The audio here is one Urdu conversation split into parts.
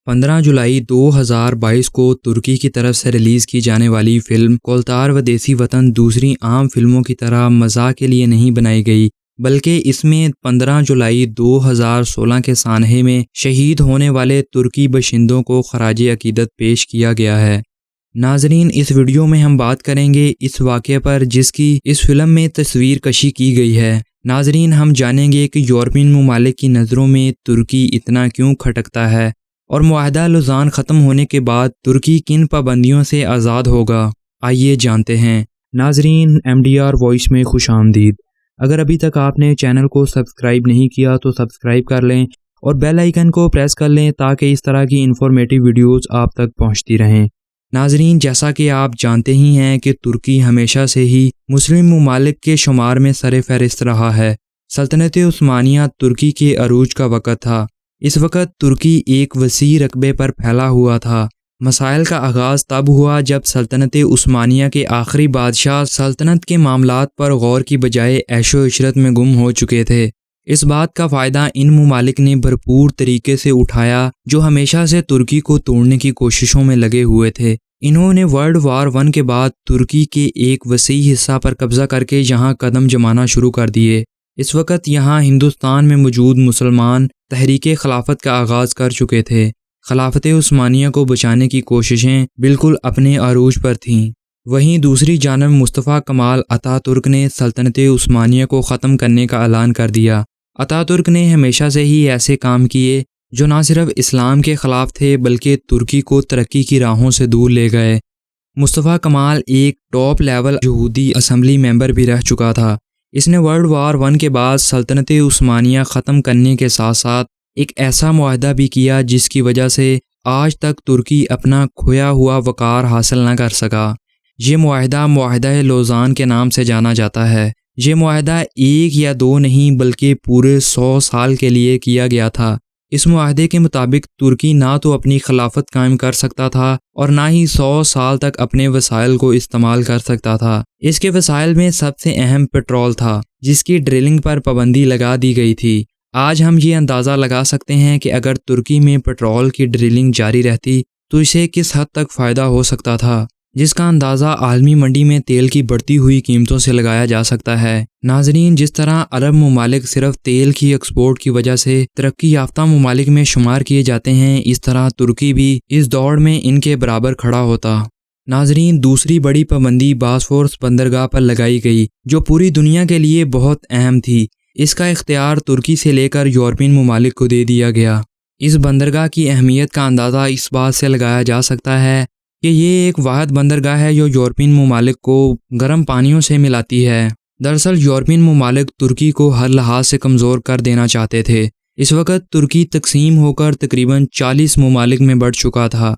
15 جولائی 2022 کو ترکی کی طرف سے ریلیز کی جانے والی فلم کولتار و دیسی وطن دوسری عام فلموں کی طرح مزاح کے لیے نہیں بنائی گئی، بلکہ اس میں 15 جولائی 2016 کے سانحے میں شہید ہونے والے ترکی باشندوں کو خراج عقیدت پیش کیا گیا ہے۔ ناظرین، اس ویڈیو میں ہم بات کریں گے اس واقعے پر جس کی اس فلم میں تصویر کشی کی گئی ہے۔ ناظرین، ہم جانیں گے کہ یورپین ممالک کی نظروں میں ترکی اتنا کیوں کھٹکتا ہے اور معاہدہ لوزان ختم ہونے کے بعد ترکی کن پابندیوں سے آزاد ہوگا۔ آئیے جانتے ہیں۔ ناظرین، MDR وائس میں خوش آمدید۔ اگر ابھی تک آپ نے چینل کو سبسکرائب نہیں کیا تو سبسکرائب کر لیں اور بیل آئیکن کو پریس کر لیں تاکہ اس طرح کی انفارمیٹیو ویڈیوز آپ تک پہنچتی رہیں۔ ناظرین، جیسا کہ آپ جانتے ہی ہیں کہ ترکی ہمیشہ سے ہی مسلم ممالک کے شمار میں سر فہرست رہا ہے۔ سلطنت عثمانیہ ترکی کے عروج کا وقت تھا۔ اس وقت ترکی ایک وسیع رقبے پر پھیلا ہوا تھا۔ مسائل کا آغاز تب ہوا جب سلطنت عثمانیہ کے آخری بادشاہ سلطنت کے معاملات پر غور کی بجائے عیش و عشرت میں گم ہو چکے تھے۔ اس بات کا فائدہ ان ممالک نے بھرپور طریقے سے اٹھایا جو ہمیشہ سے ترکی کو توڑنے کی کوششوں میں لگے ہوئے تھے۔ انہوں نے ورلڈ وار 1 کے بعد ترکی کے ایک وسیع حصہ پر قبضہ کر کے یہاں قدم جمانا شروع کر دیے۔ اس وقت یہاں ہندوستان میں موجود مسلمان تحریک خلافت کا آغاز کر چکے تھے۔ خلافت عثمانیہ کو بچانے کی کوششیں بالکل اپنے عروج پر تھیں۔ وہیں دوسری جانب مصطفیٰ کمال اتا ترک نے سلطنت عثمانیہ کو ختم کرنے کا اعلان کر دیا۔ اتا ترک نے ہمیشہ سے ہی ایسے کام کیے جو نہ صرف اسلام کے خلاف تھے بلکہ ترکی کو ترقی کی راہوں سے دور لے گئے۔ مصطفیٰ کمال ایک ٹاپ لیول یہودی اسمبلی ممبر بھی رہ چکا تھا۔ اس نے ورلڈ وار 1 کے بعد سلطنت عثمانیہ ختم کرنے کے ساتھ ساتھ ایک ایسا معاہدہ بھی کیا جس کی وجہ سے آج تک ترکی اپنا کھویا ہوا وقار حاصل نہ کر سکا۔ یہ معاہدہ لوزان کے نام سے جانا جاتا ہے۔ یہ معاہدہ 1 یا 2 نہیں بلکہ پورے 100 سال کے لیے کیا گیا تھا۔ اس معاہدے کے مطابق ترکی نہ تو اپنی خلافت قائم کر سکتا تھا اور نہ ہی 100 سال تک اپنے وسائل کو استعمال کر سکتا تھا۔ اس کے وسائل میں سب سے اہم پیٹرول تھا جس کی ڈرلنگ پر پابندی لگا دی گئی تھی۔ آج ہم یہ اندازہ لگا سکتے ہیں کہ اگر ترکی میں پیٹرول کی ڈرلنگ جاری رہتی تو اسے کس حد تک فائدہ ہو سکتا تھا، جس کا اندازہ عالمی منڈی میں تیل کی بڑھتی ہوئی قیمتوں سے لگایا جا سکتا ہے۔ ناظرین، جس طرح عرب ممالک صرف تیل کی ایکسپورٹ کی وجہ سے ترقی یافتہ ممالک میں شمار کیے جاتے ہیں، اس طرح ترکی بھی اس دوڑ میں ان کے برابر کھڑا ہوتا۔ ناظرین، دوسری بڑی پابندی باسفورس بندرگاہ پر لگائی گئی جو پوری دنیا کے لیے بہت اہم تھی۔ اس کا اختیار ترکی سے لے کر یورپین ممالک کو دے دیا گیا۔ اس بندرگاہ کی اہمیت کا اندازہ اس بات سے لگایا جا سکتا ہے کہ یہ ایک واحد بندرگاہ ہے جو یورپین ممالک کو گرم پانیوں سے ملاتی ہے۔ دراصل یورپین ممالک ترکی کو ہر لحاظ سے کمزور کر دینا چاہتے تھے۔ اس وقت ترکی تقسیم ہو کر تقریباً 40 ممالک میں بڑھ چکا تھا۔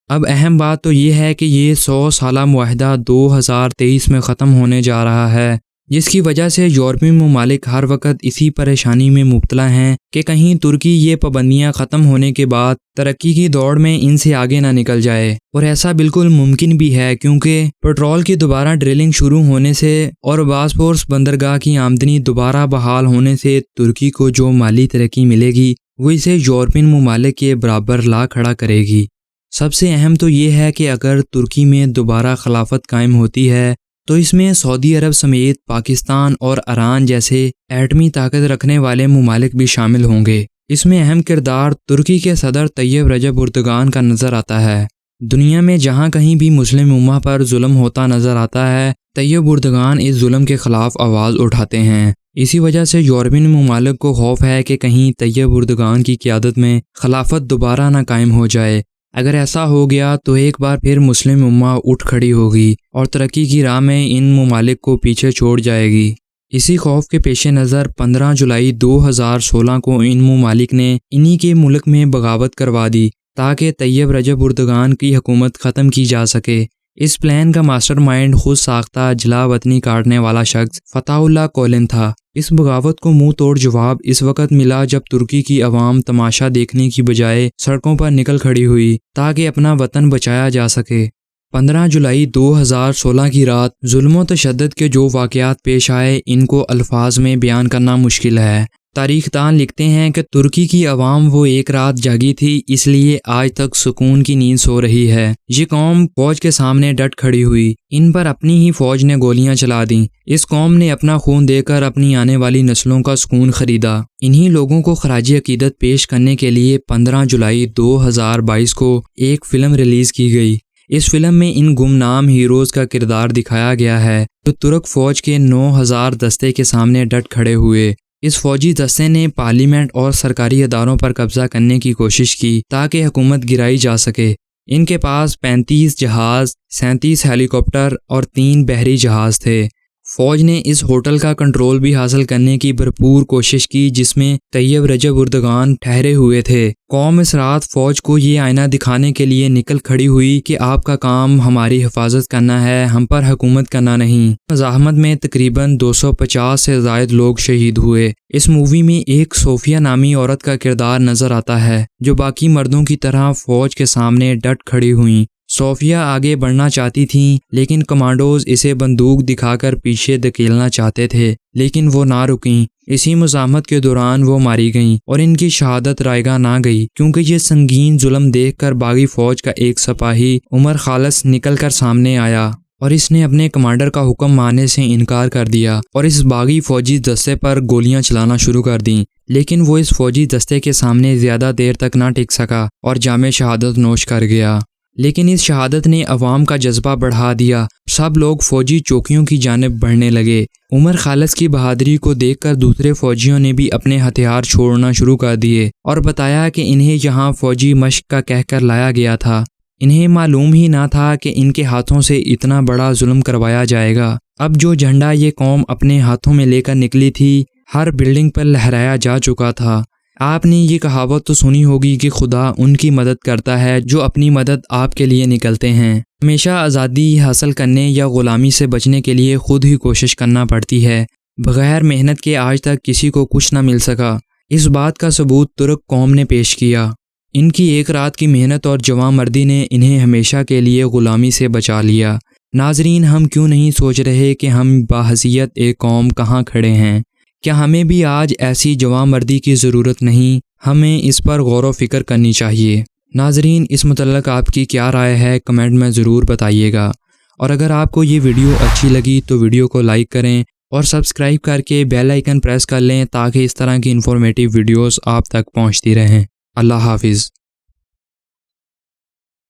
اب اہم بات تو یہ ہے کہ یہ 100 سالہ معاہدہ 2023 میں ختم ہونے جا رہا ہے، جس کی وجہ سے یورپین ممالک ہر وقت اسی پریشانی میں مبتلا ہیں کہ کہیں ترکی یہ پابندیاں ختم ہونے کے بعد ترقی کی دوڑ میں ان سے آگے نہ نکل جائے۔ اور ایسا بالکل ممکن بھی ہے کیونکہ پیٹرول کی دوبارہ ڈرلنگ شروع ہونے سے اور باسفورس بندرگاہ کی آمدنی دوبارہ بحال ہونے سے ترکی کو جو مالی ترقی ملے گی وہ اسے یورپین ممالک کے برابر لا کھڑا کرے گی۔ سب سے اہم تو یہ ہے کہ اگر ترکی میں دوبارہ خلافت قائم ہوتی ہے تو اس میں سعودی عرب سمیت پاکستان اور ایران جیسے ایٹمی طاقت رکھنے والے ممالک بھی شامل ہوں گے۔ اس میں اہم کردار ترکی کے صدر طیب رجب اردگان کا نظر آتا ہے۔ دنیا میں جہاں کہیں بھی مسلم امہ پر ظلم ہوتا نظر آتا ہے، طیب اردگان اس ظلم کے خلاف آواز اٹھاتے ہیں۔ اسی وجہ سے یورپین ممالک کو خوف ہے کہ کہیں طیب اردگان کی قیادت میں خلافت دوبارہ نہ قائم ہو جائے۔ اگر ایسا ہو گیا تو ایک بار پھر مسلم امہ اٹھ کھڑی ہوگی اور ترقی کی راہ میں ان ممالک کو پیچھے چھوڑ جائے گی۔ اسی خوف کے پیش نظر 15 جولائی 2016 کو ان ممالک نے انہی کے ملک میں بغاوت کروا دی تاکہ طیب رجب اردگان کی حکومت ختم کی جا سکے۔ اس پلان کا ماسٹر مائنڈ خود ساختہ جلا وطنی کاٹنے والا شخص فتح اللہ گولن تھا۔ اس بغاوت کو منہ توڑ جواب اس وقت ملا جب ترکی کی عوام تماشا دیکھنے کی بجائے سڑکوں پر نکل کھڑی ہوئی تاکہ اپنا وطن بچایا جا سکے۔ 15 جولائی 2016 کی رات ظلم و تشدد کے جو واقعات پیش آئے ان کو الفاظ میں بیان کرنا مشکل ہے۔ تاریخ دان لکھتے ہیں کہ ترکی کی عوام وہ ایک رات جاگی تھی، اس لیے آج تک سکون کی نیند سو رہی ہے۔ یہ قوم فوج کے سامنے ڈٹ کھڑی ہوئی، ان پر اپنی ہی فوج نے گولیاں چلا دیں۔ اس قوم نے اپنا خون دے کر اپنی آنے والی نسلوں کا سکون خریدا۔ انہی لوگوں کو خراج عقیدت پیش کرنے کے لیے 15 جولائی 2022 کو ایک فلم ریلیز کی گئی۔ اس فلم میں ان گمنام ہیروز کا کردار دکھایا گیا ہے جو ترک فوج کے 9000 دستے کے سامنے ڈٹ کھڑے ہوئے۔ اس فوجی دستے نے پارلیمنٹ اور سرکاری اداروں پر قبضہ کرنے کی کوشش کی تاکہ حکومت گرائی جا سکے۔ ان کے پاس 35 جہاز، 37 ہیلی کاپٹر اور 3 بحری جہاز تھے۔ فوج نے اس ہوٹل کا کنٹرول بھی حاصل کرنے کی بھرپور کوشش کی جس میں طیب رجب اردگان ٹھہرے ہوئے تھے۔ قوم اس رات فوج کو یہ آئینہ دکھانے کے لیے نکل کھڑی ہوئی کہ آپ کا کام ہماری حفاظت کرنا ہے، ہم پر حکومت کرنا نہیں۔ مزاحمت میں تقریباً 250 سے زائد لوگ شہید ہوئے۔ اس مووی میں ایک صوفیہ نامی عورت کا کردار نظر آتا ہے جو باقی مردوں کی طرح فوج کے سامنے ڈٹ کھڑی ہوئیں۔ صوفیہ آگے بڑھنا چاہتی تھیں لیکن کمانڈوز اسے بندوق دکھا کر پیچھے دھکیلنا چاہتے تھے لیکن وہ نہ رکیں۔ اسی مزاحمت کے دوران وہ ماری گئیں اور ان کی شہادت رائے گاہ نہ گئی کیونکہ یہ سنگین ظلم دیکھ کر باغی فوج کا ایک سپاہی عمر خالص نکل کر سامنے آیا اور اس نے اپنے کمانڈر کا حکم ماننے سے انکار کر دیا اور اس باغی فوجی دستے پر گولیاں چلانا شروع کر دیں، لیکن وہ اس فوجی دستے کے سامنے زیادہ دیر تک نہ ٹک سکا اور جام شہادت نوش کر گیا۔ لیکن اس شہادت نے عوام کا جذبہ بڑھا دیا، سب لوگ فوجی چوکیوں کی جانب بڑھنے لگے۔ عمر خالص کی بہادری کو دیکھ کر دوسرے فوجیوں نے بھی اپنے ہتھیار چھوڑنا شروع کر دیے اور بتایا کہ انہیں یہاں فوجی مشق کا کہہ کر لایا گیا تھا۔ انہیں معلوم ہی نہ تھا کہ ان کے ہاتھوں سے اتنا بڑا ظلم کروایا جائے گا۔ اب جو جھنڈا یہ قوم اپنے ہاتھوں میں لے کر نکلی تھی ہر بلڈنگ پر لہرایا جا چکا تھا۔ آپ نے یہ کہاوت تو سنی ہوگی کہ خدا ان کی مدد کرتا ہے جو اپنی مدد آپ کے لیے نکلتے ہیں۔ ہمیشہ آزادی حاصل کرنے یا غلامی سے بچنے کے لیے خود ہی کوشش کرنا پڑتی ہے۔ بغیر محنت کے آج تک کسی کو کچھ نہ مل سکا۔ اس بات کا ثبوت ترک قوم نے پیش کیا۔ ان کی ایک رات کی محنت اور جواں مردی نے انہیں ہمیشہ کے لیے غلامی سے بچا لیا۔ ناظرین، ہم کیوں نہیں سوچ رہے کہ ہم باحثیت ایک قوم کہاں کھڑے ہیں؟ کیا ہمیں بھی آج ایسی جواں مردی کی ضرورت نہیں؟ ہمیں اس پر غور و فکر کرنی چاہیے۔ ناظرین، اس متعلق آپ کی کیا رائے ہے کمنٹ میں ضرور بتائیے گا، اور اگر آپ کو یہ ویڈیو اچھی لگی تو ویڈیو کو لائک کریں اور سبسکرائب کر کے بیل آئیکن پریس کر لیں تاکہ اس طرح کی انفارمیٹیو ویڈیوز آپ تک پہنچتی رہیں۔ اللہ حافظ۔